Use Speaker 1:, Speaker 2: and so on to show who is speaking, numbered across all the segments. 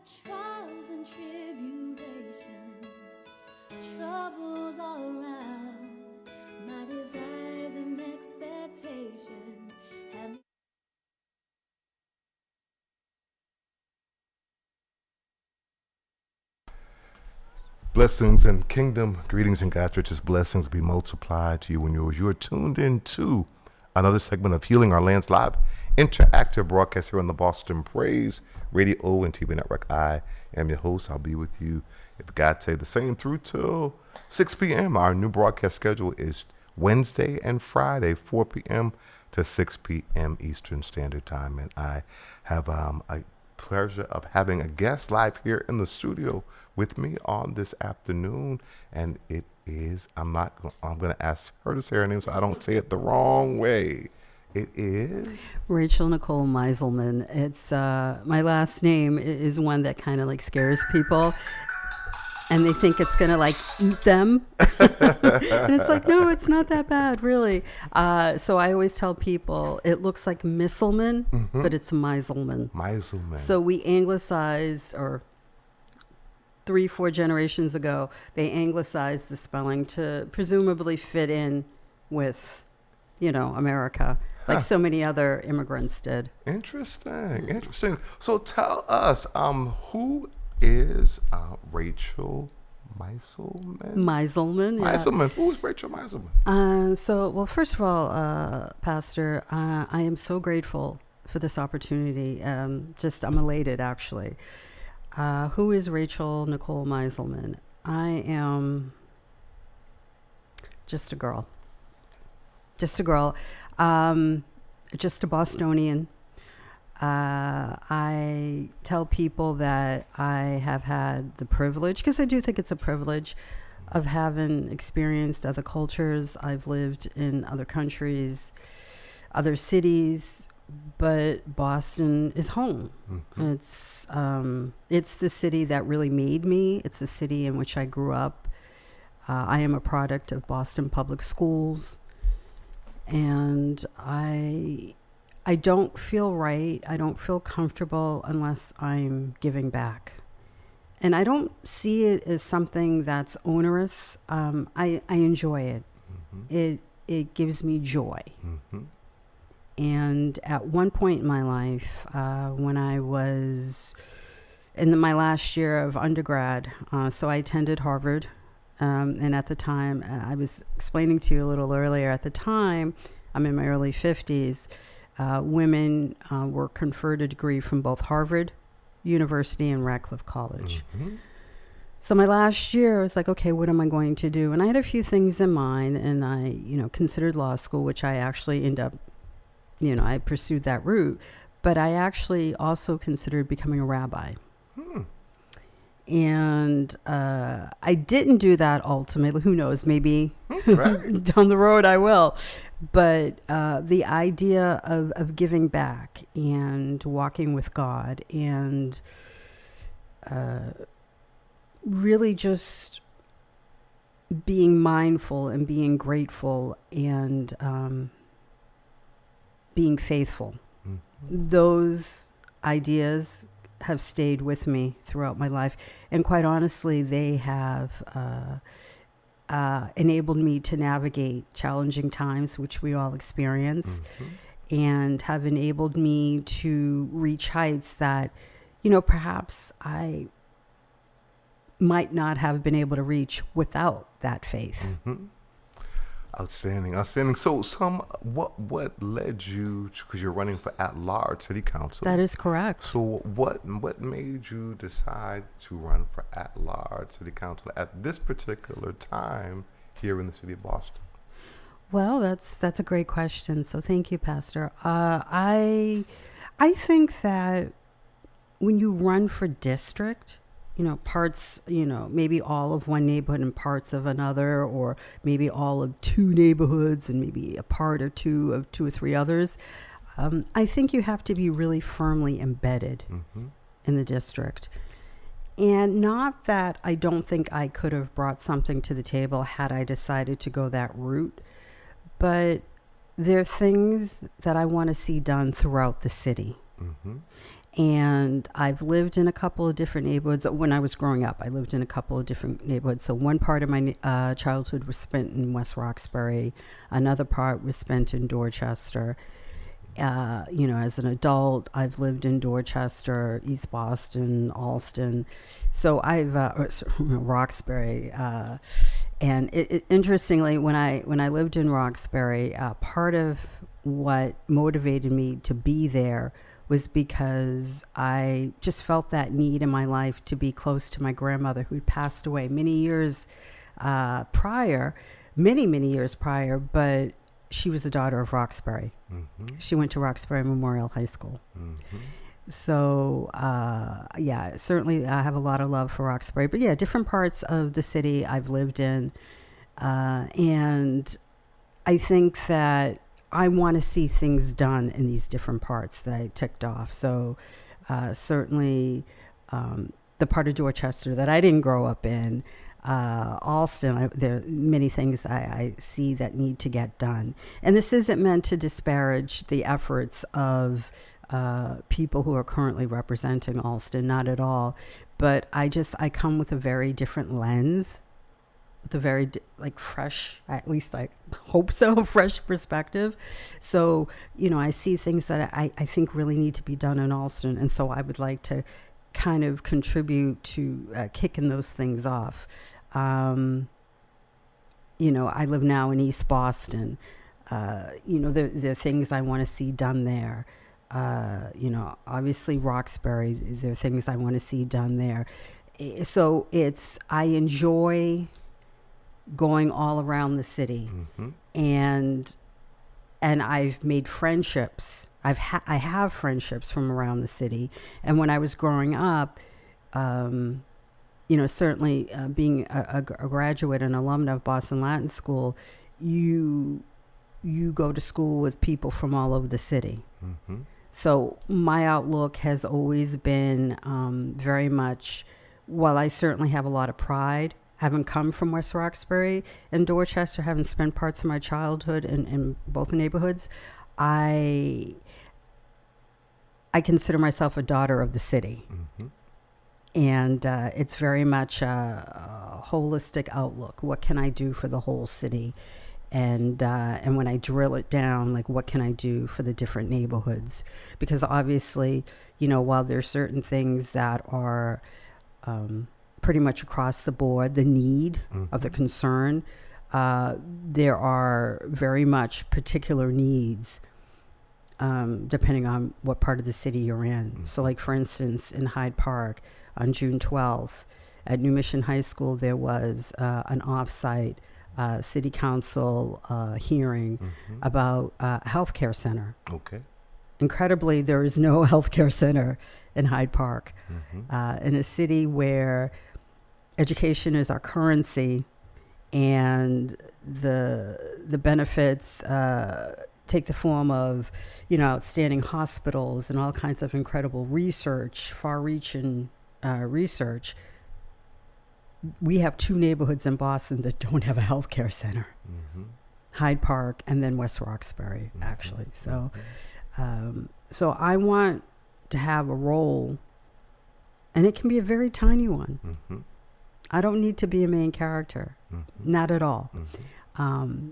Speaker 1: trials and tribulations, troubles all around, my desires and expectations have.
Speaker 2: Blessings and kingdom greetings and God's richest blessings be multiplied to you and yours. You are tuned in to another segment of Healing Our Land's live interactive broadcast here on the Boston Praise Radio and TV Network. I am your host. I'll be with you, if God say the same, through till 6 p.m. Our new broadcast schedule is Wednesday and Friday, 4 p.m. to 6 p.m. Eastern Standard Time. And I have a pleasure of having a guest live here in the studio with me on this afternoon, and it is, I'm going to ask her to say her name so I don't say it the wrong way. It is
Speaker 3: Rachel Nicole Meiselman. It's my last name is one that kind of like scares people, and they think it's gonna like eat them. And it's like, no, it's not that bad, really. So I always tell people it looks like Misselman, but it's Meiselman.
Speaker 2: Meiselman.
Speaker 3: So we anglicized, or 3-4 generations ago, they anglicized the spelling to presumably fit in with, America, like so many other immigrants did.
Speaker 2: Interesting. So tell us, who is Rachel Meiselman?
Speaker 3: Meiselman, yeah.
Speaker 2: Meiselman. Who is Rachel Meiselman?
Speaker 3: Well, first of all, Pastor, I am so grateful for this opportunity. I'm elated, actually. Who is Rachel Nicole Meiselman? I am just a girl. Just a Bostonian. I tell people that I have had the privilege, because I do think it's a privilege, of having experienced other cultures. I've lived in other countries, other cities, but Boston is home. It's the city that really made me. It's the city in which I grew up. I am a product of Boston Public Schools, and I don't feel right. I don't feel comfortable unless I'm giving back. And I don't see it as something that's onerous. I enjoy it. It gives me joy. And at one point in my life, when I was in my last year of undergrad, so I attended Harvard. And at the time, I was explaining to you a little earlier, at the time, I'm in my early 50s, women were conferred a degree from both Harvard University and Radcliffe College. So my last year, I was like, okay, what am I going to do? And I had a few things in mind, and I, considered law school, which I actually ended up, I pursued that route, but I actually also considered becoming a rabbi. And I didn't do that ultimately. Who knows? Maybe down the road I will. But the idea of giving back and walking with God and really just being mindful and being grateful and being faithful. Those ideas have stayed with me throughout my life. And quite honestly, they have enabled me to navigate challenging times, which we all experience, and have enabled me to reach heights that, perhaps I might not have been able to reach without that faith.
Speaker 2: Outstanding. So, what led you? Because you're running for at-large city council.
Speaker 3: That is correct.
Speaker 2: So, what made you decide to run for at-large city council at this particular time here in the city of Boston?
Speaker 3: Well, that's a great question. So, thank you, Pastor. I think that when you run for district, parts, maybe all of one neighborhood and parts of another, or maybe all of two neighborhoods and maybe a part or two of two or three others. I think you have to be really firmly embedded in the district. And not that I don't think I could have brought something to the table had I decided to go that route, but there are things that I want to see done throughout the city. And I've lived in a couple of different neighborhoods. When I was growing up, I lived in a couple of different neighborhoods. So one part of my childhood was spent in West Roxbury. Another part was spent in Dorchester. As an adult, I've lived in Dorchester, East Boston, Allston. So Roxbury. And interestingly, when I lived in Roxbury, part of what motivated me to be there was because I just felt that need in my life to be close to my grandmother, who'd passed away many years prior, many years prior, but she was a daughter of Roxbury.
Speaker 2: Mm-hmm.
Speaker 3: She went to Roxbury Memorial High School.
Speaker 2: Mm-hmm.
Speaker 3: So, certainly I have a lot of love for Roxbury. But yeah, different parts of the city I've lived in. And I think that I want to see things done in these different parts that I ticked off. So certainly the part of Dorchester that I didn't grow up in, Allston, there are many things I see that need to get done. And this isn't meant to disparage the efforts of people who are currently representing Allston, not at all. But I come with a very different lens, with a very fresh, at least I hope so, fresh perspective. So, I see things that I think really need to be done in Allston. And so I would like to kind of contribute to kicking those things off. I live now in East Boston. There are things I want to see done there. Obviously Roxbury, there are things I want to see done there. So I enjoy going all around the city.
Speaker 2: Mm-hmm.
Speaker 3: and I've made friendships. I have friendships from around the city. And when I was growing up, certainly being a graduate and alumna of Boston Latin School, you go to school with people from all over the city.
Speaker 2: Mm-hmm.
Speaker 3: So my outlook has always been very much, while I certainly have a lot of pride, having come from West Roxbury and Dorchester, having spent parts of my childhood in both neighborhoods, I consider myself a daughter of the city.
Speaker 2: Mm-hmm.
Speaker 3: And it's very much a holistic outlook. What can I do for the whole city? And when I drill it down, what can I do for the different neighborhoods? Because obviously, while there's certain things that are pretty much across the board, the need of the concern, there are very much particular needs depending on what part of the city you're in. So for instance, in Hyde Park on June 12th at New Mission High School, there was an off-site city council hearing about a healthcare center.
Speaker 2: Okay.
Speaker 3: Incredibly, there is no healthcare center in Hyde Park. In a city where education is our currency and the benefits take the form of, outstanding hospitals and all kinds of incredible research, far-reaching research. We have two neighborhoods in Boston that don't have a healthcare center.
Speaker 2: Mm-hmm.
Speaker 3: Hyde Park and then West Roxbury, actually. So, so I want to have a role, and it can be a very tiny one.
Speaker 2: Mm-hmm.
Speaker 3: I don't need to be a main character, not at all.
Speaker 2: Mm-hmm.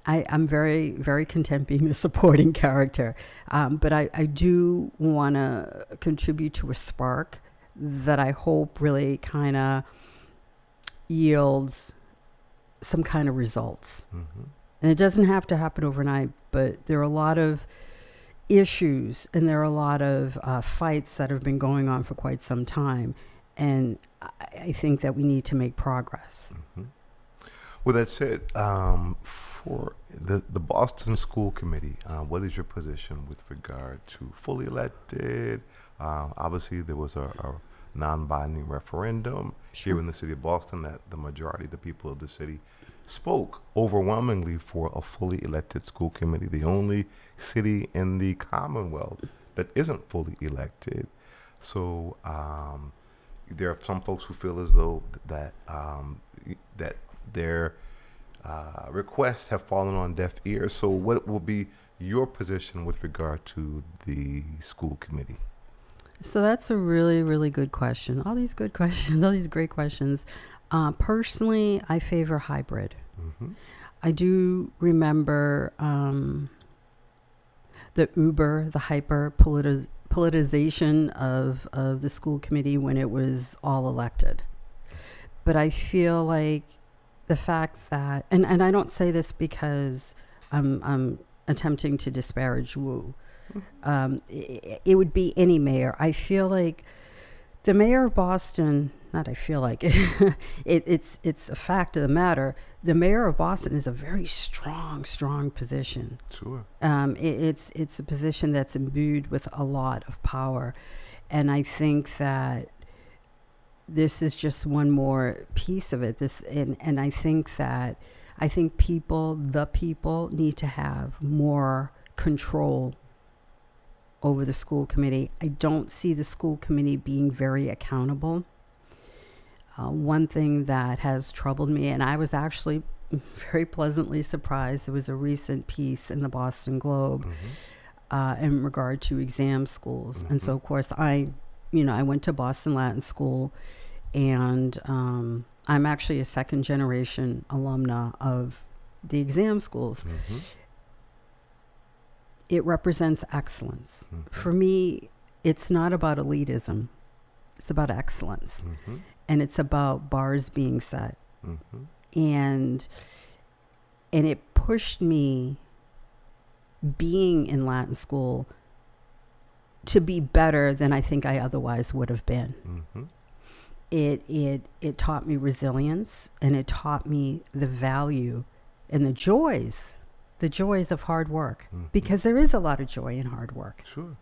Speaker 3: I'm very, very content being a supporting character, but I do want to contribute to a spark that I hope really kind of yields some kind of results.
Speaker 2: Mm-hmm.
Speaker 3: And it doesn't have to happen overnight, but there are a lot of issues and there are a lot of fights that have been going on for quite some time. And I think that we need to make progress.
Speaker 2: Mm-hmm. With that said, for the Boston School Committee, what is your position with regard to fully elected? Obviously, there was a non-binding referendum here in the city of Boston that the majority of the people of the city spoke overwhelmingly for a fully elected school committee, the only city in the Commonwealth that isn't fully elected. So there are some folks who feel as though that that their requests have fallen on deaf ears. So what will be your position with regard to the school committee?
Speaker 3: So that's a really, really good question. All these good questions, all these great questions. Personally, I favor hybrid.
Speaker 2: Mm-hmm.
Speaker 3: I do remember the hyper politicization of the school committee when it was all elected. But I feel like the fact that, and I don't say this because I'm attempting to disparage Wu. It would be any mayor. I feel like the mayor of Boston, not I feel like, it's a fact of the matter. The mayor of Boston is a very strong position.
Speaker 2: Sure.
Speaker 3: It's a position that's imbued with a lot of power. And I think that this is just one more piece of it. And I think the people need to have more control over the school committee. I don't see the school committee being very accountable. One thing that has troubled me, and I was actually very pleasantly surprised, there was a recent piece in the Boston Globe in regard to exam schools. And so, of course, I went to Boston Latin School, and I'm actually a second generation alumna of the exam schools. It represents excellence. For me, it's not about elitism. It's about excellence. And it's about bars being set. And it pushed me, being in Latin school, to be better than I think I otherwise would have been. It taught me resilience, and it taught me the value and the joys of hard work, because there is a lot of joy in hard work.
Speaker 2: Sure.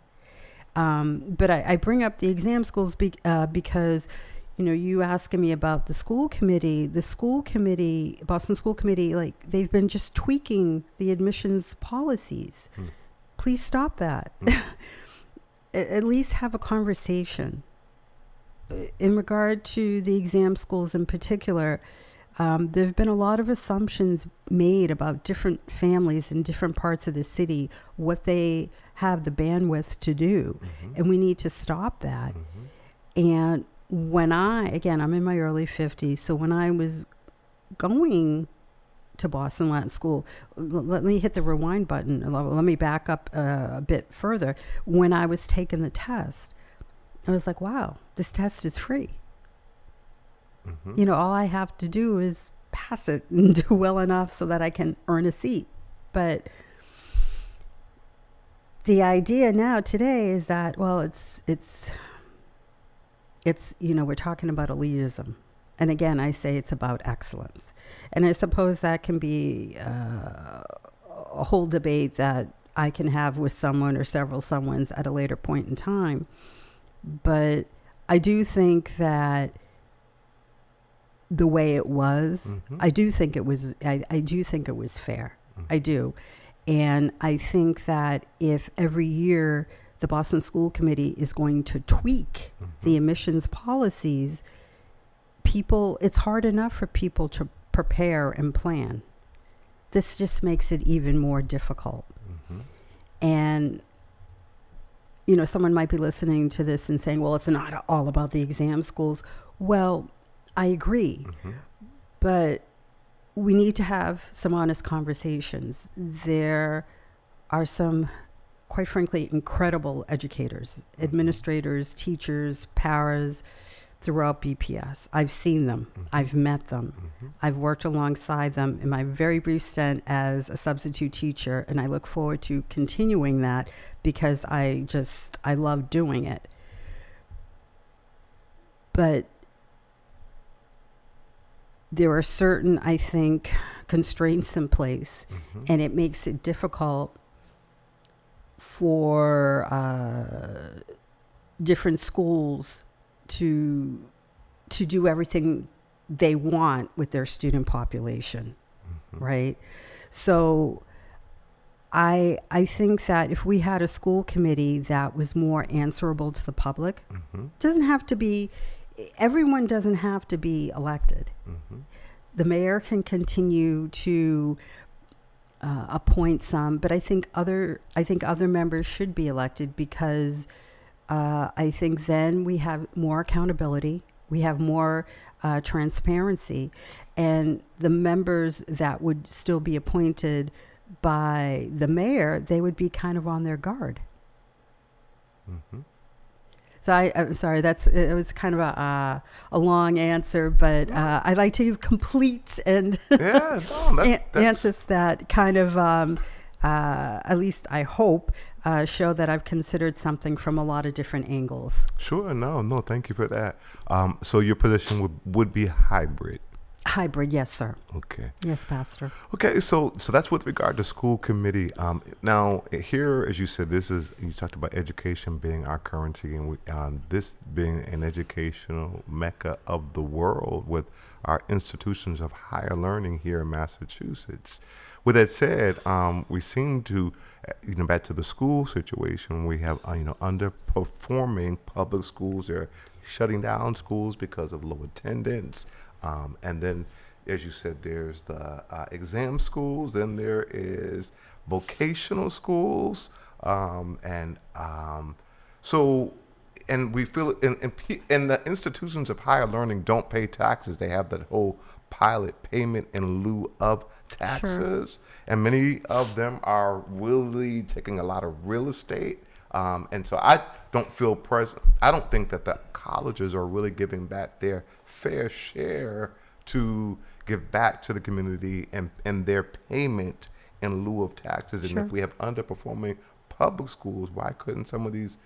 Speaker 3: But I bring up the exam schools because, you asking me about the school committee. The school committee, Boston School Committee, like, they've been just tweaking the admissions policies. Please stop that. At least have a conversation. In regard to the exam schools in particular, there have been a lot of assumptions made about different families in different parts of the city, what they have the bandwidth to do. And we need to stop that. And when I'm in my early 50s, so when I was going to Boston Latin School, let me hit the rewind button. Let me back up a bit further. When I was taking the test, I was like, wow, this test is free. All I have to do is pass it and do well enough so that I can earn a seat. But the idea now today is that, well, it's we're talking about elitism. And again, I say it's about excellence. And I suppose that can be a whole debate that I can have with someone or several someones at a later point in time. But I do think that the way it was, I do think it was fair. I do. And I think that if every year the Boston School Committee is going to tweak the admissions policies, it's hard enough for people to prepare and plan. This just makes it even more difficult. And someone might be listening to this and saying, well, it's not all about the exam schools. Well, I agree. But we need to have some honest conversations. There are some, quite frankly, incredible educators, administrators, teachers, paras throughout BPS. I've seen them. I've met them. I've worked alongside them in my very brief stint as a substitute teacher, and I look forward to continuing that because I love doing it. But there are certain, I think, constraints in place, and it makes it difficult for different schools to do everything they want with their student population, right? So I think that if we had a school committee that was more answerable to the public, everyone doesn't have to be elected. The mayor can continue to appoint some, but I think other members should be elected because I think then we have more accountability, we have more transparency, and the members that would still be appointed by the mayor, they would be kind of on their guard.
Speaker 2: Mm-hmm.
Speaker 3: So I'm sorry, it was kind of a long answer, but I like to give complete and
Speaker 2: Yeah, no, that's
Speaker 3: answers that kind of, at least I hope, show that I've considered something from a lot of different angles.
Speaker 2: sure. No, thank you for that. So your position would be hybrid.
Speaker 3: Hybrid, yes, sir.
Speaker 2: Okay.
Speaker 3: Yes, Pastor.
Speaker 2: Okay, so that's with regard to school committee. Now here, as you said, you talked about education being our currency, and this being an educational mecca of the world with our institutions of higher learning here in Massachusetts. With that said, we seem to, back to the school situation, we have underperforming public schools. They're shutting down schools because of low attendance. And then, as you said, there's the exam schools, then there is vocational schools, and we feel, and the institutions of higher learning don't pay taxes. They have that whole pilot payment in lieu of taxes, and many of them are really taking a lot of real estate. And so I don't feel I don't think that the colleges are really giving back their fair share to give back to the community and their payment in lieu of taxes. And if we have underperforming public schools, why couldn't some of these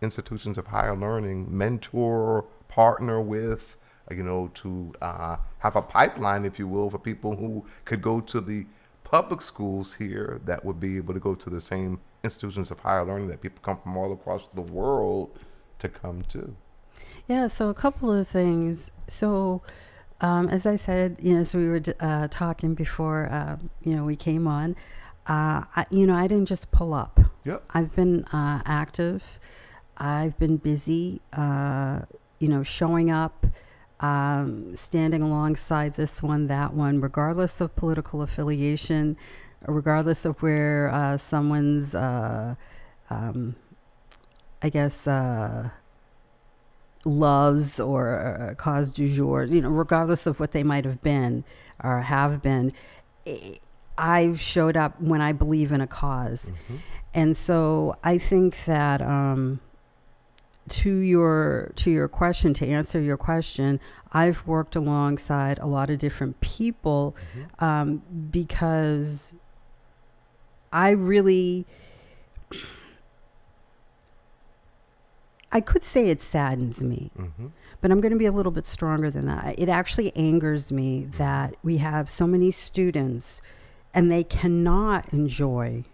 Speaker 2: institutions of higher learning mentor, partner with, to have a pipeline, if you will, for people who could go to the public schools here that would be able to go to the same institutions of higher learning that people come from all across the world to come to?
Speaker 3: Yeah, so a couple of things. So, as I said, as we were talking before, we came on, I didn't just pull up.
Speaker 2: Yep.
Speaker 3: I've been active. I've been busy, showing up, standing alongside this one, that one, regardless of political affiliation, regardless of where someone's, loves or cause du jour, regardless of what they might have been or have been, I've showed up when I believe in a cause.
Speaker 2: Mm-hmm.
Speaker 3: And so I think that to your question, to answer your question, I've worked alongside a lot of different people, because I could say it saddens me, but I'm going to be a little bit stronger than that. It actually angers me that we have so many students and they cannot enjoy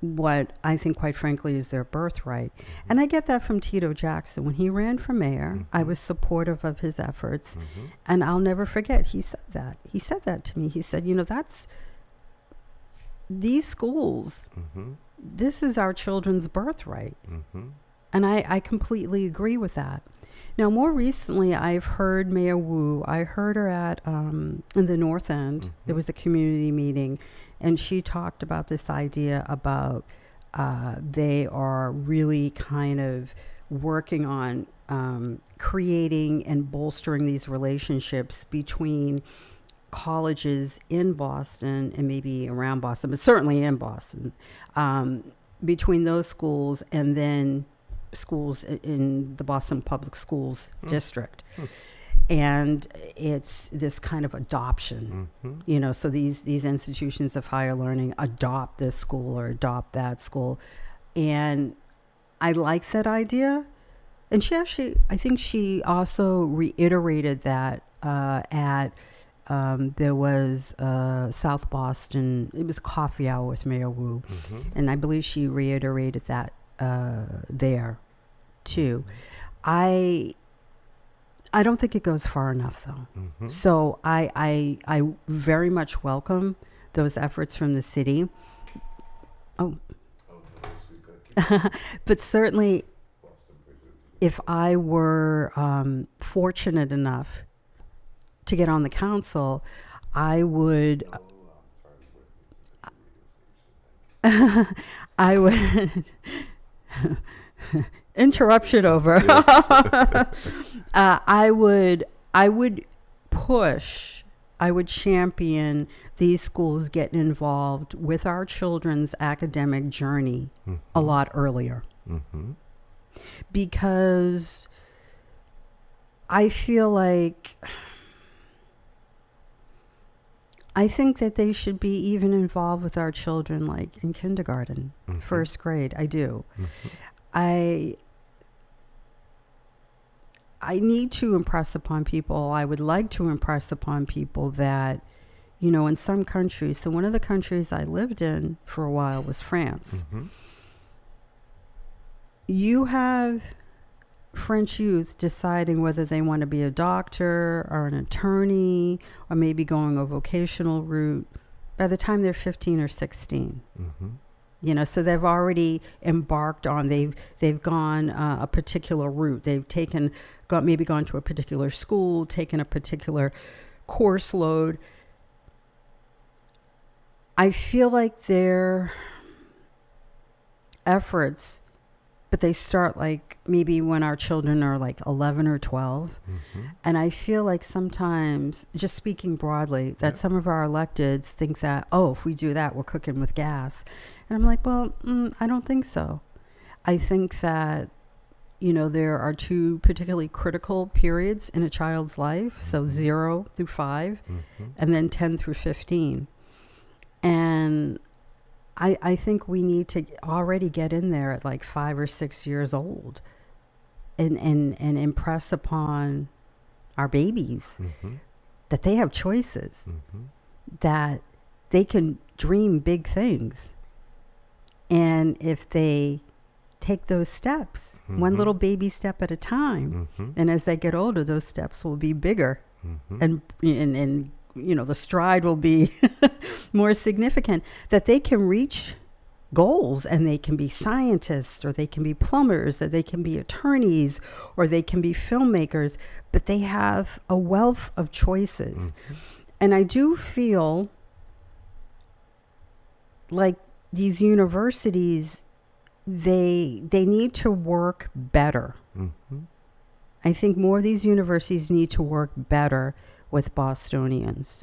Speaker 3: what I think, quite frankly, is their birthright. And I get that from Tito Jackson. When he ran for mayor, I was supportive of his efforts. And I'll never forget, he said that. He said that to me. He said, that's these schools, this is our children's birthright. And I completely agree with that. Now, more recently, I've heard Mayor Wu. I heard her at in the North End. There was a community meeting, and she talked about this idea about they are really kind of working on creating and bolstering these relationships between colleges in Boston and maybe around Boston, but certainly in Boston, between those schools and then schools in the Boston Public Schools district. And it's this kind of adoption, so these institutions of higher learning adopt this school or adopt that school. And I like that idea. And I think she also reiterated that at there was South Boston, it was coffee hour with Mayor Wu. And I believe she reiterated that there too. I don't think it goes far enough though. So I very much welcome those efforts from the city. But certainly if I were fortunate enough to get on the council, I would interruption over.
Speaker 2: Yes.
Speaker 3: I would push, I would champion these schools getting involved with our children's academic journey a lot earlier.
Speaker 2: Mm-hmm.
Speaker 3: Because I feel like, I think that they should be even involved with our children, like in kindergarten, first grade. I do. I need to impress upon people, I would like to impress upon people that, you know, in some countries, so one of the countries I lived in for a while was France. You have French youth deciding whether they want to be a doctor or an attorney or maybe going a vocational route by the time they're 15 or 16. You know, so they've already embarked on, they've gone a particular route. They've maybe gone to a particular school, taken a particular course load. I feel like their efforts, but they start like maybe when our children are like 11 or 12. And I feel like sometimes, just speaking broadly, that some of our electeds think that, oh, if we do that, we're cooking with gas. And I'm like, well, I don't think so. I think that, you know, there are two particularly critical periods in a child's life. So 0 through 5 and then 10 through 15. And I think we need to already get in there at like 5 or 6 years old and impress upon our babies that they have choices, that they can dream big things. And if they take those steps, one little baby step at a time, and as they get older, those steps will be bigger and you know, the stride will be more significant, that they can reach goals and they can be scientists or they can be plumbers or they can be attorneys or they can be filmmakers, but they have a wealth of choices. And I do feel like these universities, they need to work better. I think more of these universities need to work better with Bostonians.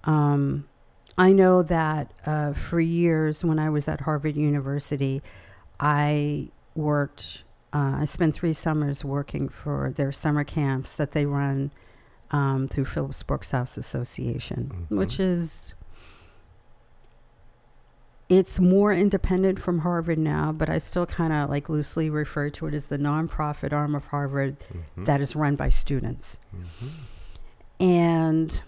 Speaker 3: I know that for years when I was at Harvard University, I spent 3 summers working for their summer camps that they run through Phillips Brooks House Association, which is, it's more independent from Harvard now, but I still kind of like loosely refer to it as the nonprofit arm of Harvard that is run by students. And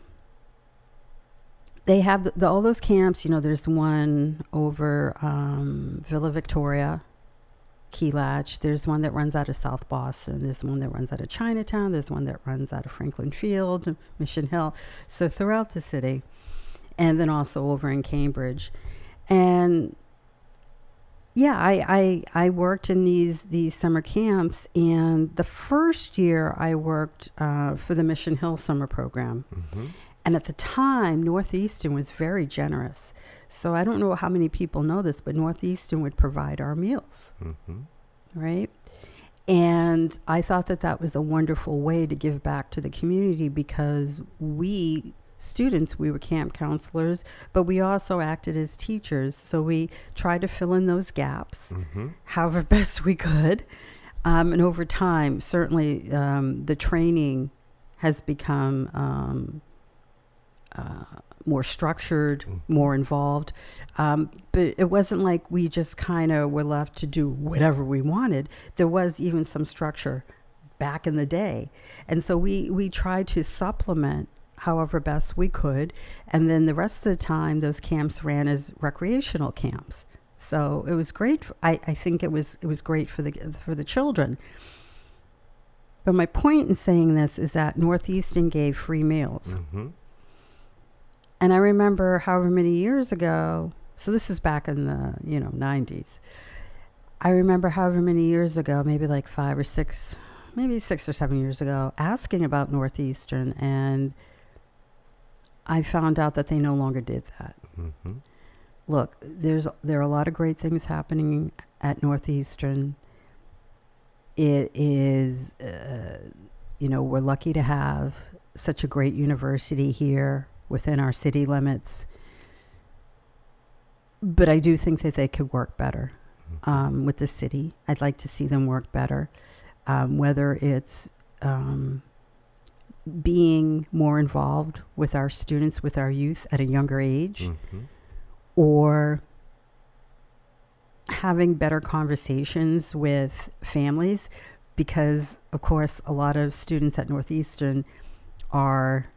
Speaker 3: they have all those camps. You know, there's one over Villa Victoria, Key Latch. There's one that runs out of South Boston. There's one that runs out of Chinatown. There's one that runs out of Franklin Field, Mission Hill. So throughout the city. And then also over in Cambridge. And yeah, I worked in these summer camps, and the first year I worked for the Mission Hill summer program. And at the time, Northeastern was very generous. So I don't know how many people know this, but Northeastern would provide our meals, right? And I thought that was a wonderful way to give back to the community, because we students, we were camp counselors, but we also acted as teachers. So we tried to fill in those gaps however best we could. And over time, certainly the training has become more structured, more involved. But it wasn't like we just kind of were left to do whatever we wanted. There was even some structure back in the day. And so we tried to supplement however best we could. And then the rest of the time, those camps ran as recreational camps. So it was great. I think it was great for the children. But my point in saying this is that Northeastern gave free meals. And I remember however many years ago, so this is back in the 90s. I remember however many years ago, maybe like 5 or 6, maybe 6 or 7 years ago, asking about Northeastern, and I found out that they no longer did that. Look, there are a lot of great things happening at Northeastern, it is, we're lucky to have such a great university here within our city limits. But I do think that they could work better with the city. I'd like to see them work better, whether it's being more involved with our students, with our youth at a younger age, or having better conversations with families, because, of course, a lot of students at Northeastern are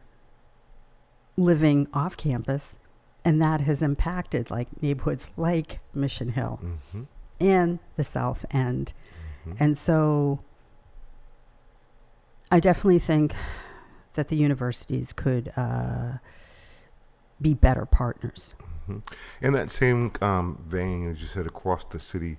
Speaker 3: living off campus, and that has impacted like neighborhoods like Mission Hill and the South End. And so I definitely think that the universities could be better partners.
Speaker 2: In that same vein, as you said, across the city,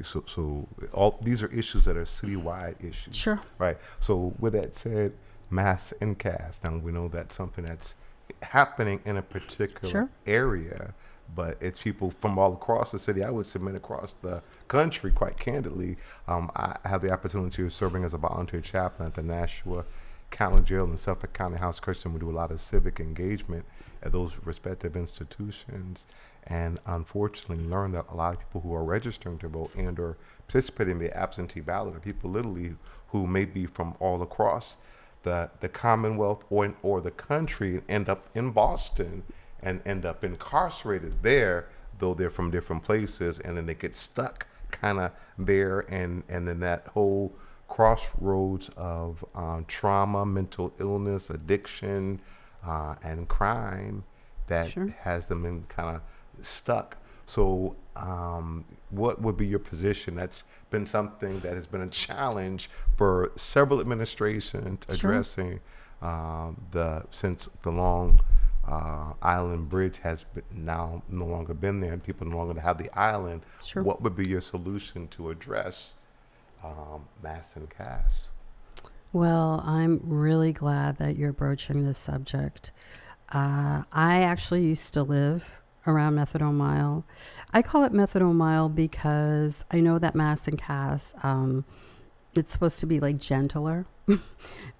Speaker 2: so all these are issues that are citywide issues.
Speaker 3: Sure.
Speaker 2: Right. So with that said, mass and cast. Now we know that's something that's happening in a particular area, but it's people from all across the city. I would submit across the country, quite candidly. I have the opportunity of serving as a volunteer chaplain at the Nashua County Jail and Suffolk County House Christian. We do a lot of civic engagement at those respective institutions, and unfortunately learned that a lot of people who are registering to vote and or participating in the absentee ballot are people literally who may be from all across the Commonwealth or the country, and end up in Boston and end up incarcerated there, though they're from different places, and then they get stuck kind of there, and then that whole crossroads of trauma, mental illness, addiction, and crime that has them in kind of stuck. So what would be your position? That's been something that has been a challenge for several administrations addressing since the Long Island Bridge has now no longer been there and people no longer have the island. What would be your solution to address mass and cast?
Speaker 3: Well, I'm really glad that you're broaching this subject. I actually used to live around Methadone Mile. I call it Methadone Mile because I know that mass and cast, it's supposed to be like gentler.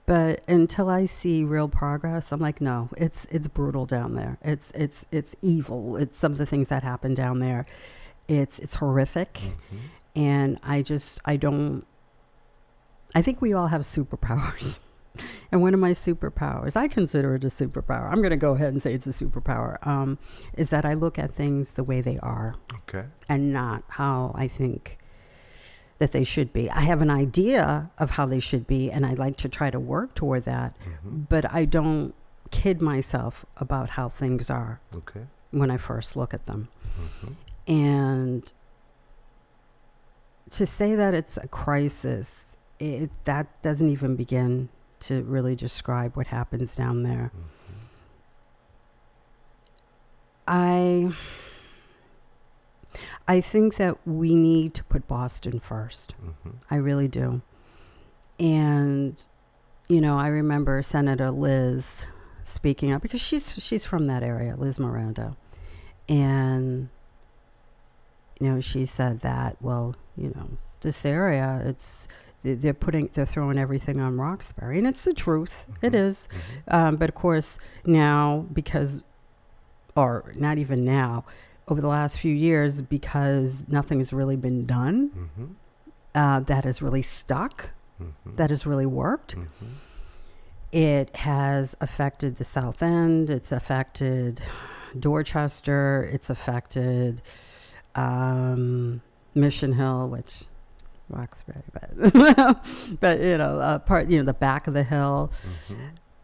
Speaker 3: But until I see real progress, I'm like, no, it's brutal down there. It's evil. It's some of the things that happen down there. It's horrific. And I think we all have superpowers. And one of my superpowers, I consider it a superpower. I'm going to go ahead and say it's a superpower, is that I look at things the way they are.
Speaker 2: Okay.
Speaker 3: And not how I think that they should be. I have an idea of how they should be, and I like to try to work toward that. But I don't kid myself about how things are when I first look at them. And to say that it's a crisis, that doesn't even begin to really describe what happens down there. I think that we need to put Boston first. I really do. And, I remember Senator Liz speaking up because she's from that area, Liz Miranda. And, she said that, well, this area, they're throwing everything on Roxbury, and it's the truth. It is. But of course now, or not even now, over the last few years, because nothing has really been done, that has really stuck, that has really worked. It has affected the South End. It's affected Dorchester. It's affected Mission Hill, which Roxbury, but the back of the hill.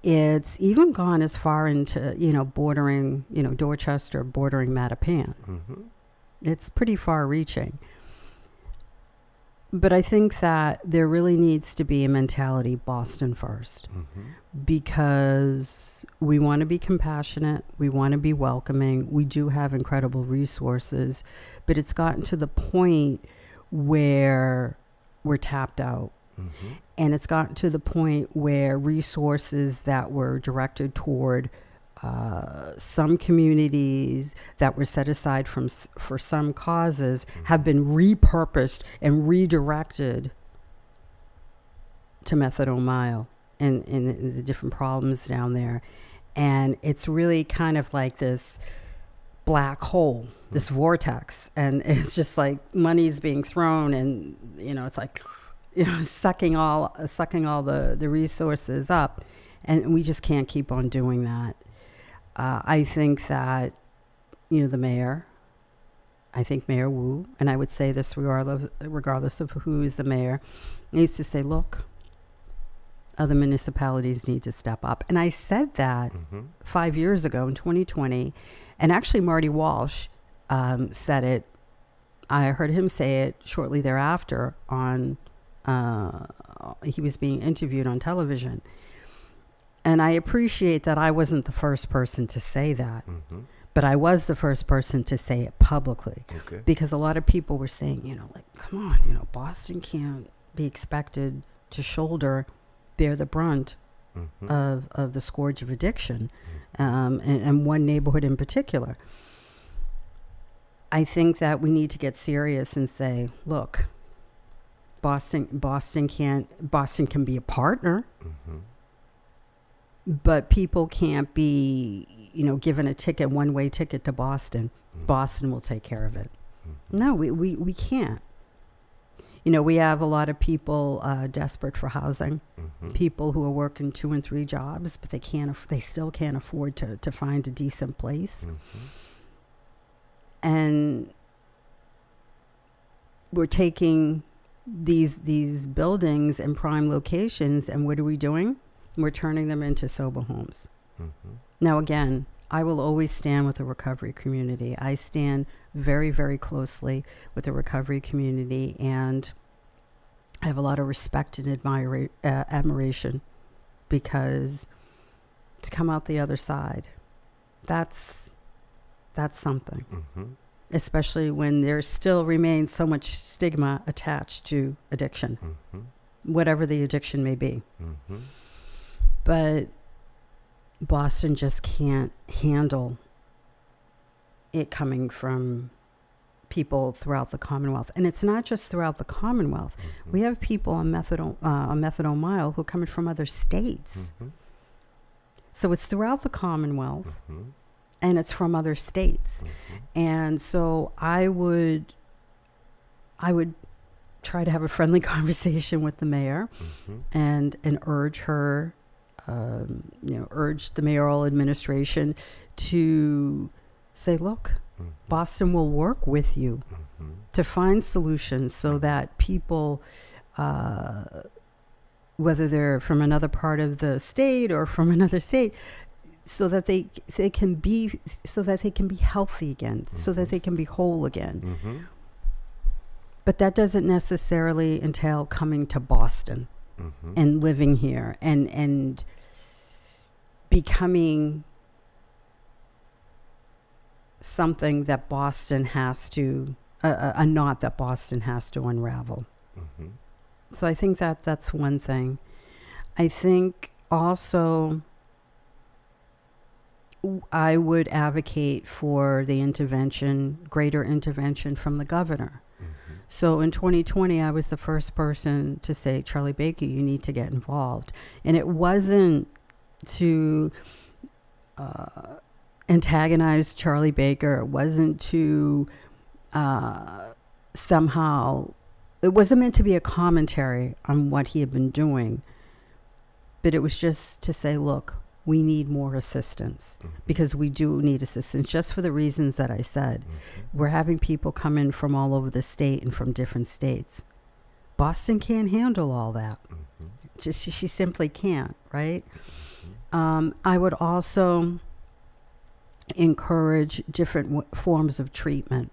Speaker 3: It's even gone as far into bordering Dorchester, bordering Mattapan. It's pretty far reaching. But I think that there really needs to be a mentality Boston first, because we want to be compassionate, we want to be welcoming, we do have incredible resources, but it's gotten to the point where we're tapped out. And it's gotten to the point where resources that were directed toward some communities that were set aside for some causes have been repurposed and redirected to methadone mile and the different problems down there. And it's really kind of like this black hole, this vortex. And it's just like money's being thrown and, it's like, sucking all the resources up. And we just can't keep on doing that. I think that, the mayor, Mayor Wu, and I would say this regardless of who is the mayor, needs to say, look, other municipalities need to step up. And I said that 5 years ago in 2020, and actually Marty Walsh said it. I heard him say it shortly thereafter on, he was being interviewed on television. And I appreciate that I wasn't the first person to say that, but I was the first person to say it publicly.
Speaker 2: Okay.
Speaker 3: Because a lot of people were saying, come on, Boston can't be expected to bear the brunt of the scourge of addiction, and one neighborhood in particular. I think that we need to get serious and say, look, Boston can be a partner, but people can't be, given a one-way ticket to Boston. Boston will take care of it. No, we can't. We have a lot of people desperate for housing, people who are working 2 and 3 jobs, but they still can't afford to find a decent place. And we're taking these buildings in prime locations, and what are we doing? We're turning them into sober homes. Now, again, I will always stand with the recovery community. I stand very, very closely with the recovery community, and I have a lot of respect and admiration, because to come out the other side, that's something. Especially when there still remains so much stigma attached to addiction, whatever the addiction may be. But Boston just can't handle it coming from people throughout the Commonwealth. And it's not just throughout the Commonwealth. We have people on methadone mile who are coming from other states. So it's throughout the Commonwealth, and it's from other states. And so I would try to have a friendly conversation with the mayor and urge her, urge the mayoral administration to say, look, Boston will work with you to find solutions so that people, whether they're from another part of the state or from another state, so that they can be healthy again, so that they can be whole again. But that doesn't necessarily entail coming to Boston and living here and becoming something that Boston has to, a knot that Boston has to unravel. So I think that's one thing. I think also I would advocate for the greater intervention from the governor. So in 2020, I was the first person to say, Charlie Baker, you need to get involved. And it wasn't to antagonize Charlie Baker. It wasn't to somehow, it wasn't meant to be a commentary on what he had been doing. But it was just to say, look, we need more assistance, because we do need assistance, just for the reasons that I said. We're having people come in from all over the state and from different states. Boston can't handle all that. She simply can't, right? I would also encourage different forms of treatment.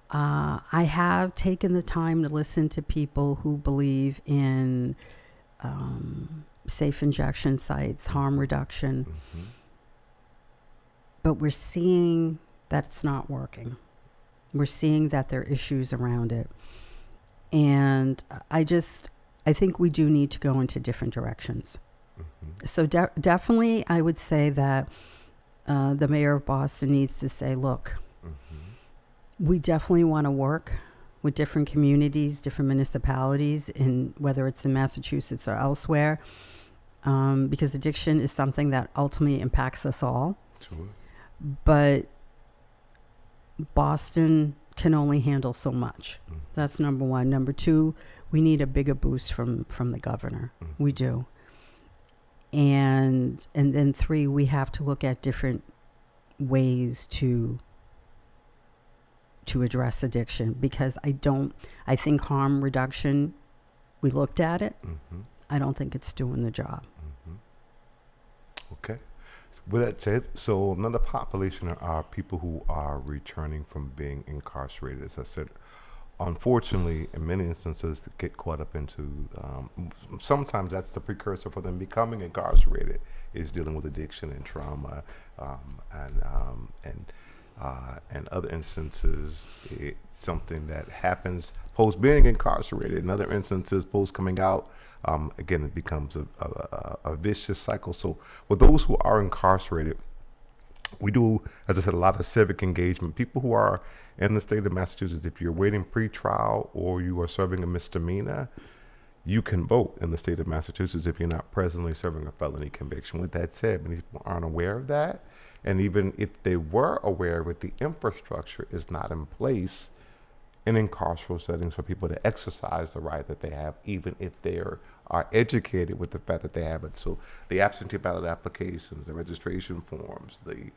Speaker 3: I have taken the time to listen to people who believe in safe injection sites, harm reduction. But we're seeing that it's not working. We're seeing that there are issues around it. And I think we do need to go into different directions. So definitely, I would say that the mayor of Boston needs to say, look, we definitely want to work with different communities, different municipalities, in whether it's in Massachusetts or elsewhere, because addiction is something that ultimately impacts us all.
Speaker 2: Sure.
Speaker 3: But Boston can only handle so much. That's number one. Number two, we need a bigger boost from the governor. We do. And then three, we have to look at different ways to address addiction, because I think harm reduction, we looked at it. I don't think it's doing the job.
Speaker 2: Okay. With that said, so another population are people who are returning from being incarcerated. As I said, unfortunately, in many instances, they get caught up into, sometimes that's the precursor for them becoming incarcerated, is dealing with addiction and trauma, and other instances, it's something that happens post being incarcerated. In other instances, post coming out, again, it becomes a vicious cycle. So with those who are incarcerated, we do, as I said, a lot of civic engagement. People who are in the state of Massachusetts, if you're waiting pre-trial or you are serving a misdemeanor, you can vote in the state of Massachusetts if you're not presently serving a felony conviction. With that said, many people aren't aware of that. And even if they were aware of it, the infrastructure is not in place in incarceral settings for people to exercise the right that they have, even if they are educated with the fact that they have it. So the absentee ballot applications, the registration forms, the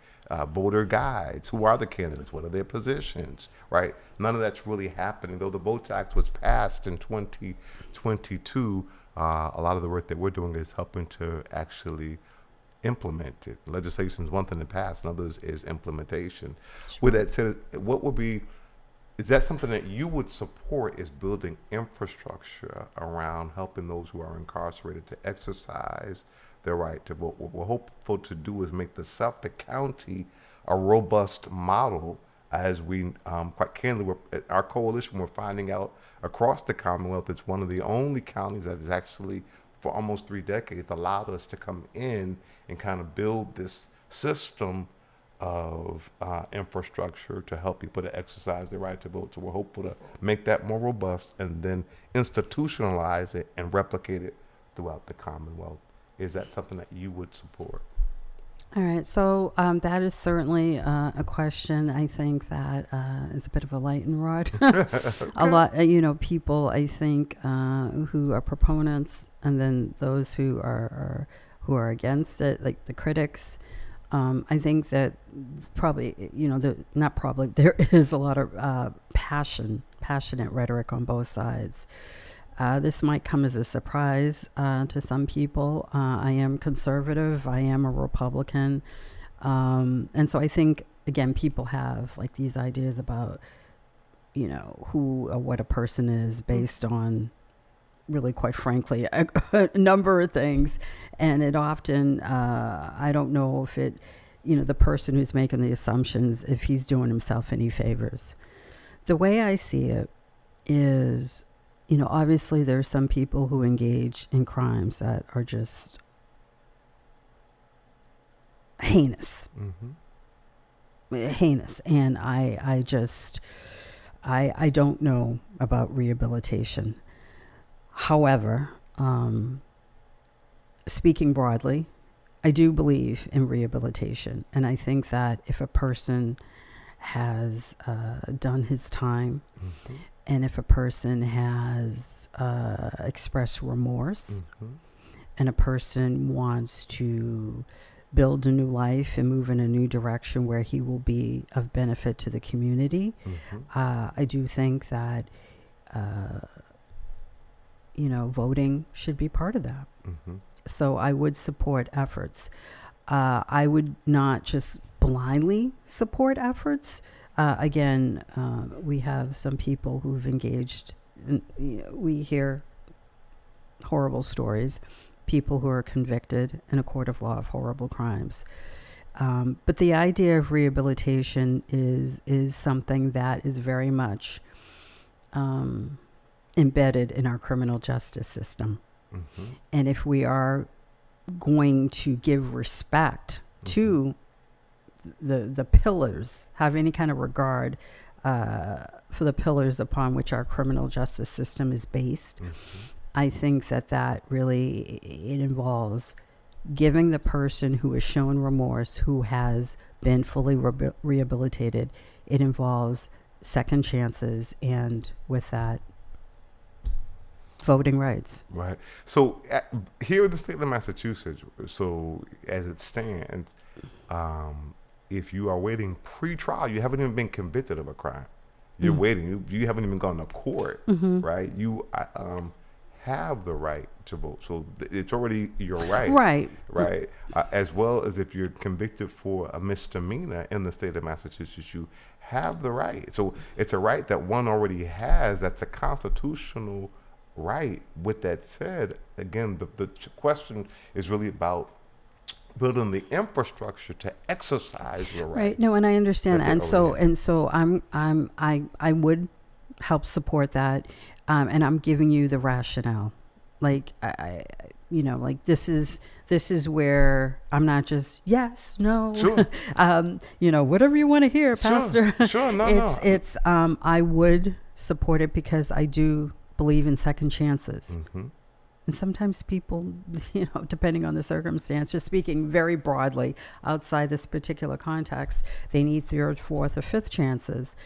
Speaker 2: voter guides, who are the candidates, what are their positions, right? None of that's really happening. Though the Vote Act was passed in 2022, a lot of the work that we're doing is helping to actually implement it. Legislation is one thing to pass, and others is implementation. Sure. With that said, what would be, is that something that you would support, is building infrastructure around helping those who are incarcerated to exercise their right to vote? What we're hopeful to do is make the Suffolk County a robust model, as we, quite candidly, our coalition, we're finding out across the Commonwealth, it's one of the only counties that has actually, for almost 3 decades, allowed us to come in and kind of build this system of infrastructure to help people to exercise their right to vote. So we're hopeful to make that more robust and then institutionalize it and replicate it throughout the Commonwealth. Is that something that you would support?
Speaker 3: All right, so that is certainly a question. I think that is a bit of a lightning rod. Okay. A lot, people, I think, who are proponents, and then those who are against it, like the critics. I think that probably, there is a lot of passionate rhetoric on both sides. This might come as a surprise to some people. I am conservative. I am a Republican. And so I think, again, people have like these ideas about, who or what a person is based on, really, quite frankly, a number of things. And it often, I don't know if it, the person who's making the assumptions, if he's doing himself any favors. The way I see it is, obviously there are some people who engage in crimes that are just heinous. Heinous. And I don't know about rehabilitation. However, speaking broadly, I do believe in rehabilitation. And I think that if a person has done his time, and if a person has expressed remorse, and a person wants to build a new life and move in a new direction where he will be of benefit to the community, I do think that voting should be part of that. So I would support efforts. I would not just blindly support efforts. Again, we have some people who've engaged, we hear horrible stories, people who are convicted in a court of law of horrible crimes. But the idea of rehabilitation is something that is very much embedded in our criminal justice system. And if we are going to give respect to the pillars, have any kind of regard for the pillars upon which our criminal justice system is based. I think that really, it involves giving the person who has shown remorse, who has been fully rehabilitated, it involves second chances, and with that, voting rights.
Speaker 2: Right. So here in the state of Massachusetts, so as it stands, if you are waiting pre-trial, you haven't even been convicted of a crime. You're waiting. You haven't even gone to court, right? You have the right to vote. So it's already your right.
Speaker 3: Right.
Speaker 2: Right. As well as if you're convicted for a misdemeanor in the state of Massachusetts, you have the right. So it's a right that one already has. That's a constitutional right. With that said, again, the question is really about building the infrastructure to exercise your right.
Speaker 3: Right. No, and I understand that.
Speaker 2: And
Speaker 3: so I would help support that, and I'm giving you the rationale. Like I like this is where I'm not just yes, no,
Speaker 2: Sure.
Speaker 3: Whatever you want to hear, Pastor.
Speaker 2: Sure, no,
Speaker 3: it's I would support it because I do believe in second chances. And sometimes people, depending on the circumstance, just speaking very broadly outside this particular context, they need third, fourth, or fifth chances.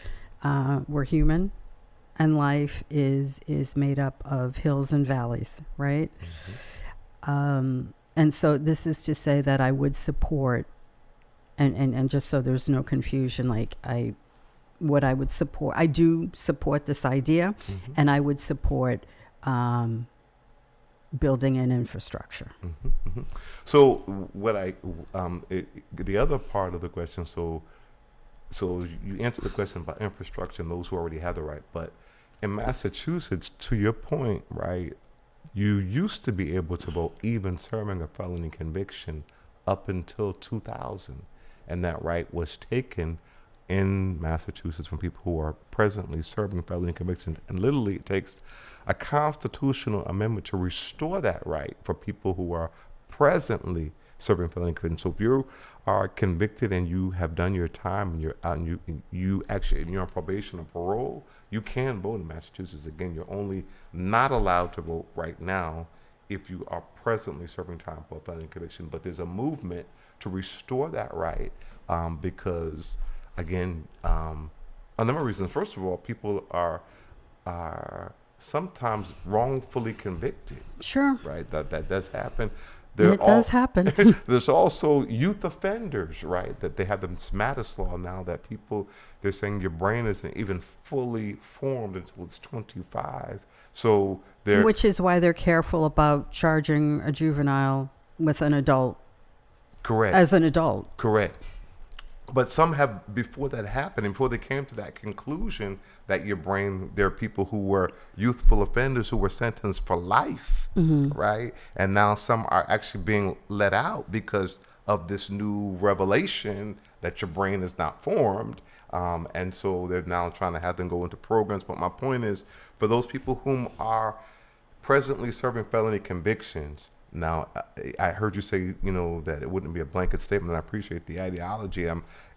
Speaker 3: We're human, and life is made up of hills and valleys, right? And so this is to say that I would support, and just so there's no confusion, I do support this idea, and I would support building an infrastructure.
Speaker 2: So what the other part of the question, so you answered the question about infrastructure and those who already have the right, but in Massachusetts, to your point, right, you used to be able to vote even serving a felony conviction up until 2000, and that right was taken in Massachusetts from people who are presently serving felony convictions, and literally it takes a constitutional amendment to restore that right for people who are presently serving felony convictions. So if you are convicted and you have done your time and you're out and you're on probation or parole, you can vote in Massachusetts. Again, you're only not allowed to vote right now if you are presently serving time for a felony conviction. But there's a movement to restore that right because, again, a number of reasons. First of all, people are sometimes wrongfully convicted.
Speaker 3: Sure.
Speaker 2: Right? That does happen.
Speaker 3: Does happen.
Speaker 2: There's also youth offenders, right? That they have this Mattis law now that they're saying your brain isn't even fully formed until it's 25. So
Speaker 3: which is why they're careful about charging a juvenile with an adult.
Speaker 2: Correct.
Speaker 3: As an adult.
Speaker 2: Correct. But some have, before that happened, before they came to that conclusion that there are people who were youthful offenders who were sentenced for life, right? And now some are actually being let out because of this new revelation that your brain is not formed. And so they're now trying to have them go into programs. But my point is, for those people whom are presently serving felony convictions, now, I heard you say, that it wouldn't be a blanket statement, and I appreciate the ideology.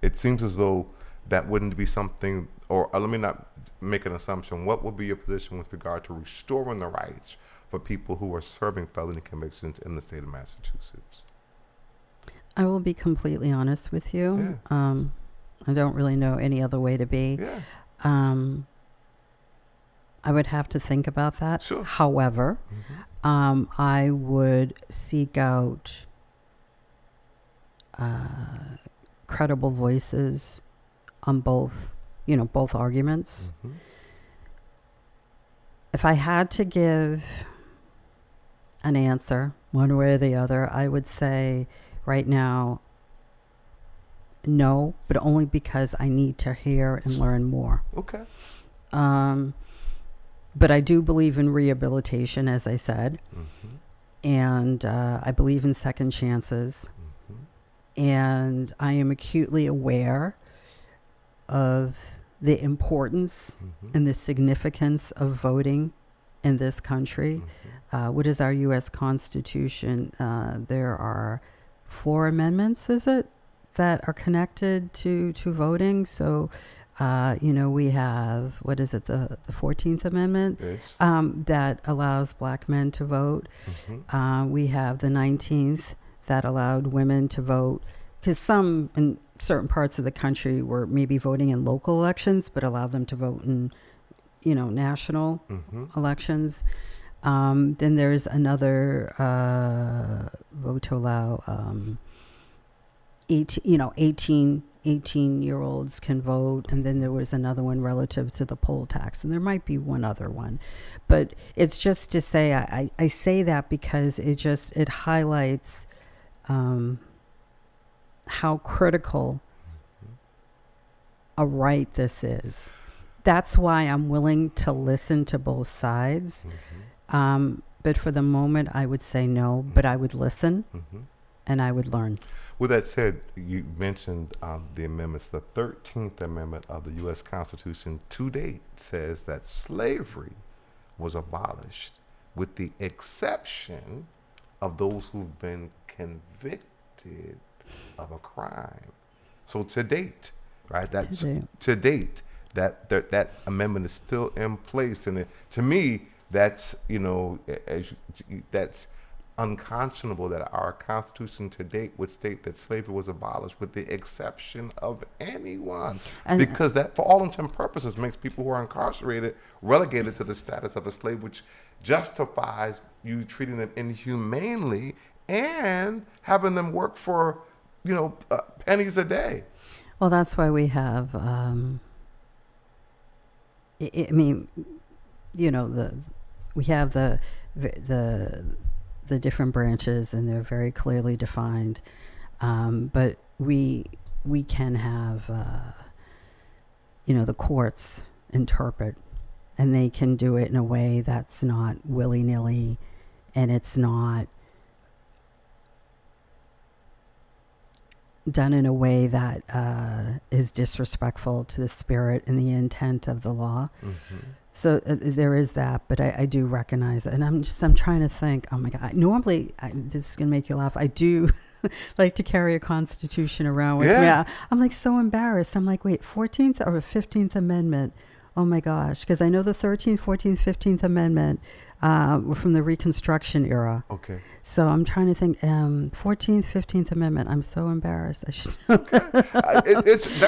Speaker 2: It seems as though that wouldn't be something, or let me not make an assumption. What would be your position with regard to restoring the rights for people who are serving felony convictions in the state of Massachusetts?
Speaker 3: I will be completely honest with you.
Speaker 2: Yeah.
Speaker 3: I don't really know any other way to be.
Speaker 2: Yeah.
Speaker 3: I would have to think about that.
Speaker 2: Sure.
Speaker 3: However, I would seek out credible voices on both arguments. If I had to give an answer one way or the other, I would say right now, no, but only because I need to hear and learn more.
Speaker 2: Okay.
Speaker 3: But I do believe in rehabilitation, as I said, and I believe in second chances, and I am acutely aware of the importance and the significance of voting in this country. What is our U.S. Constitution? There are 4 amendments, is it, that are connected to voting? So, we have, what is it, the 14th Amendment?
Speaker 2: Yes.
Speaker 3: That allows black men to vote. We have the 19th that allowed women to vote, because some in certain parts of the country were maybe voting in local elections, but allowed them to vote in, national elections. Then there's another vote to allow 18-year-olds can vote, and then there was another one relative to the poll tax, and there might be one other one, but it's just to say I say that because it highlights how critical a right this is. That's why I'm willing to listen to both sides. But for the moment, I would say no, but I would listen and I would learn.
Speaker 2: With that said, you mentioned the amendments. The 13th Amendment of the U.S. Constitution to date says that slavery was abolished with the exception of those who've been convicted of a crime. So to date, right? That's to date. That amendment is still in place, and to me, that's that's unconscionable that our Constitution to date would state that slavery was abolished with the exception of anyone, because that, for all intents and purposes, makes people who are incarcerated relegated to the status of a slave, which justifies you treating them inhumanely and having them work for pennies a day.
Speaker 3: Well, that's why we have. We have the different branches, and they're very clearly defined. But we can have the courts interpret, and they can do it in a way that's not willy-nilly, and it's not done in a way that is disrespectful to the spirit and the intent of the law. So there is that, but I do recognize it. And I'm trying to think, oh my God, normally, this is going to make you laugh, I do like to carry a Constitution around with me. Yeah. I'm like so embarrassed. I'm like, wait, 14th or 15th Amendment? Oh my gosh, because I know the 13th, 14th, 15th Amendment were from the Reconstruction era.
Speaker 2: Okay.
Speaker 3: So I'm trying to think, 14th, 15th Amendment. I'm so embarrassed. I should.
Speaker 2: Okay. That's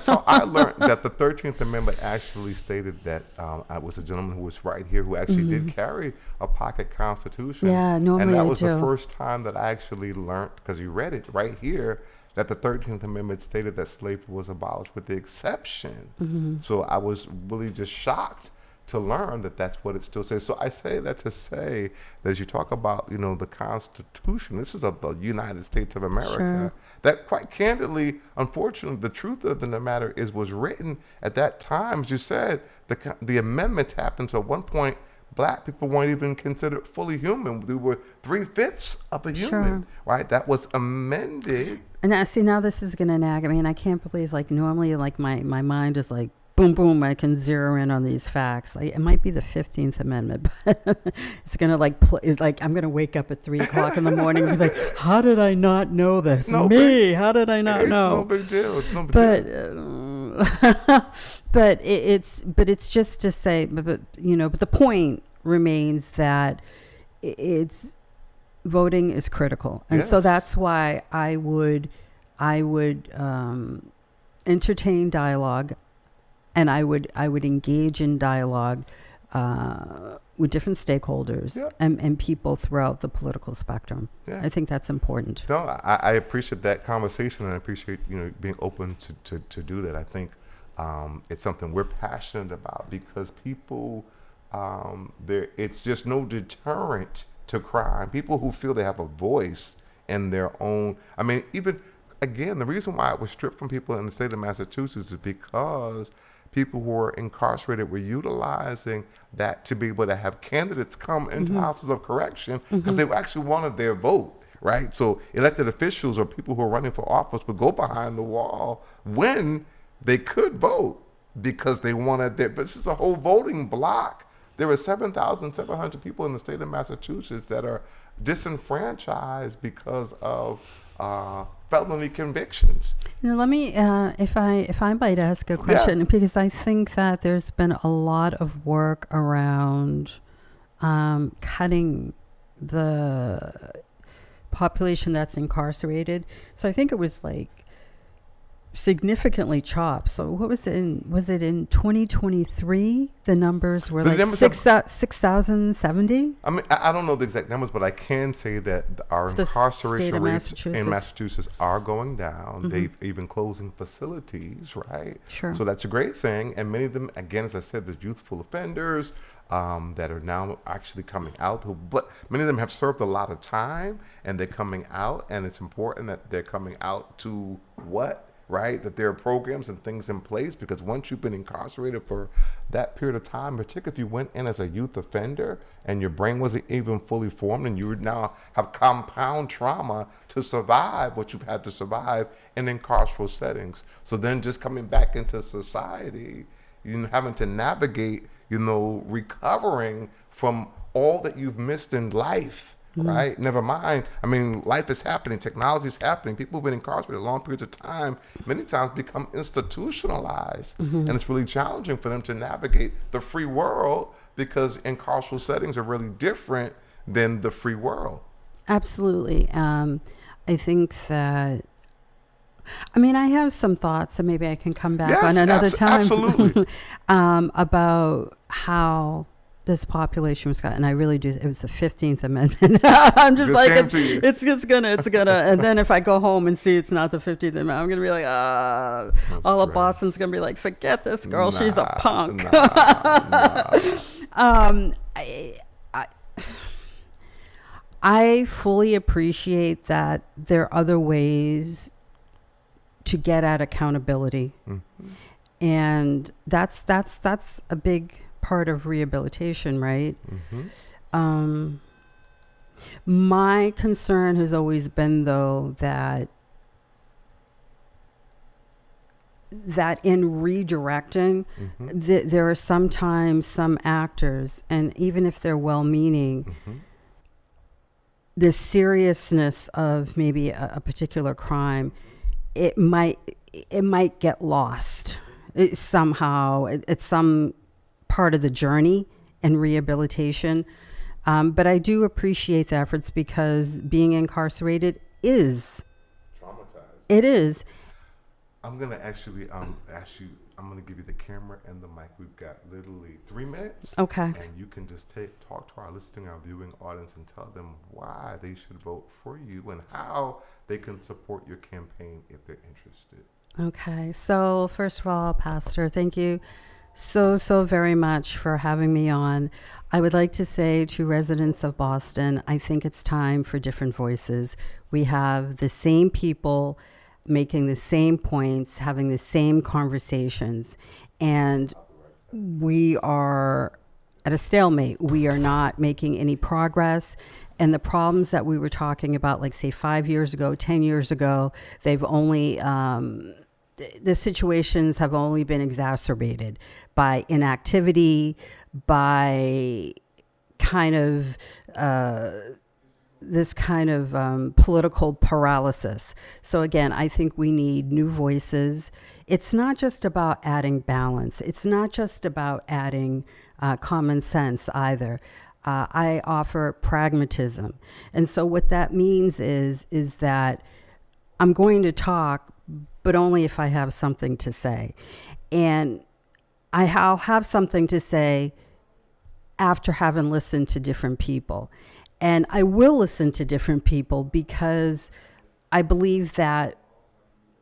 Speaker 2: how I learned that the 13th Amendment actually stated that I was a gentleman who was right here who actually did carry a pocket Constitution.
Speaker 3: Yeah, normally
Speaker 2: and that
Speaker 3: I
Speaker 2: was
Speaker 3: do.
Speaker 2: the first time that I actually learned, because you read it right here, that the 13th Amendment stated that slavery was abolished with the exception. So I was really just shocked to learn that that's what it still says. So I say that to say that as you talk about, the Constitution, this is of the United States of America, that quite candidly, unfortunately, the truth of the matter was written at that time. As you said, the amendments happened. So at one point, black people weren't even considered fully human. They were 3/5 of a human, right? That was amended.
Speaker 3: And now this is going to nag. I mean, I can't believe, normally, my mind is like, boom, boom, I can zero in on these facts. It might be the 15th Amendment, but it's going to I'm going to wake up at 3 o'clock in the morning and be like, how did I not know this? How did I not know?
Speaker 2: It's no big deal. It's no big deal.
Speaker 3: But it's just to say, but the point remains that it's voting is critical. And so that's why I would entertain dialogue. And I would engage in dialogue with different stakeholders and people throughout the political spectrum. I think that's important.
Speaker 2: No, I appreciate that conversation, and I appreciate being open to do that. I think it's something we're passionate about, because people it's just no deterrent to crime. People who feel they have a voice in their own. I mean, even again, the reason why it was stripped from people in the state of Massachusetts is because people who were incarcerated were utilizing that to be able to have candidates come into houses of correction, because they actually wanted their vote, right? So elected officials or people who are running for office would go behind the wall when they could vote because they wanted their, but this is a whole voting block There are 7,700 people in the state of Massachusetts that are disenfranchised because of felony convictions.
Speaker 3: Let me, if I might ask a question, because I think that there's been a lot of work around cutting the population that's incarcerated. So I think it was like significantly chopped. So what was it in 2023? The numbers were like 6,070?
Speaker 2: I mean, I don't know the exact numbers, but I can say that our incarceration rates in Massachusetts are going down. They've even closing facilities, right?
Speaker 3: Sure.
Speaker 2: So that's a great thing. And many of them, again, as I said, there's youthful offenders that are now actually coming out. But many of them have served a lot of time, and they're coming out. And it's important that they're coming out to what? Right? That there are programs and things in place, because once you've been incarcerated for that period of time, particularly if you went in as a youth offender and your brain wasn't even fully formed, and you would now have compound trauma to survive what you've had to survive in incarceral settings. So then just coming back into society, having to navigate, recovering from all that you've missed in life. Right? Never mind. I mean, life is happening. Technology is happening. People who've been incarcerated long periods of time, many times become institutionalized. And it's really challenging for them to navigate the free world, because incarceral settings are really different than the free world.
Speaker 3: Absolutely. I think that, I have some thoughts, and maybe I can come back on another time.
Speaker 2: Absolutely.
Speaker 3: About how this population was cut, and I really do. It was the 15th Amendment. I'm just like, it's gonna. And then if I go home and see it's not the 15th Amendment, I'm gonna be like, all of Boston's gonna be like, forget this girl. She's a punk. I fully appreciate that there are other ways to get at accountability, and that's a big part of rehabilitation, right? My concern has always been, though, that in redirecting, there are sometimes some actors, and even if they're well-meaning, the seriousness of maybe a particular crime, it might get lost somehow at some part of the journey and rehabilitation. But I do appreciate the efforts, because being incarcerated is
Speaker 2: traumatized.
Speaker 3: It is.
Speaker 2: I'm going to actually ask you, I'm going to give you the camera and the mic. We've got literally 3 minutes.
Speaker 3: Okay.
Speaker 2: And you can just talk to our listening, our viewing audience, and tell them why they should vote for you and how they can support your campaign if they're interested.
Speaker 3: Okay. So first of all, Pastor, thank you so very much for having me on. I would like to say to residents of Boston, I think it's time for different voices. We have the same people making the same points, having the same conversations, and we are at a stalemate. We are not making any progress. And the problems that we were talking about, like say 5 years ago, 10 years ago, they've only the situations have only been exacerbated by inactivity, by kind of this kind of political paralysis. So again, I think we need new voices. It's not just about adding balance. It's not just about adding common sense either. I offer pragmatism. And so what that means is that I'm going to talk, but only if I have something to say. And I'll have something to say after having listened to different people. And I will listen to different people, because I believe that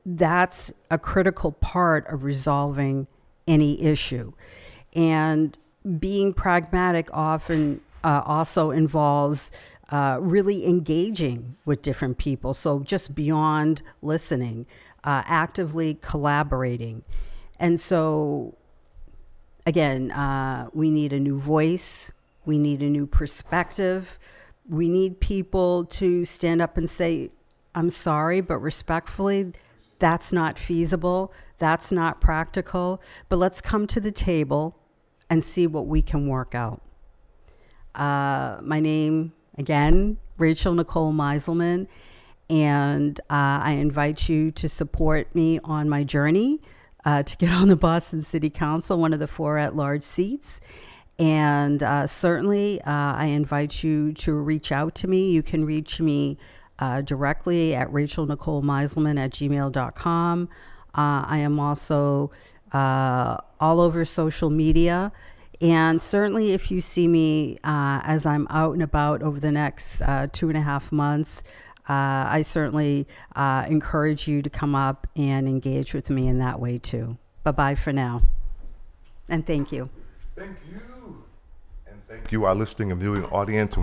Speaker 3: that's a critical part of resolving any issue. And being pragmatic often also involves really engaging with different people. So just beyond listening, actively collaborating. And so, again, we need a new voice. We need a new perspective. We need people to stand up and say, I'm sorry, but respectfully, that's not feasible. That's not practical. But let's come to the table and see what we can work out. My name, again, Rachel Nicole Meiselman, and I invite you to support me on my journey to get on the Boston City Council, one of the 4 at-large seats. And certainly, I invite you to reach out to me. You can reach me directly at rachelnicolemeiselman@gmail.com. I am also all over social media. And certainly if you see me as I'm out and about over the next 2.5 months, I certainly encourage you to come up and engage with me in that way too. Bye-bye for now. And thank you.
Speaker 2: Thank you. And thank you, our listening and viewing audience.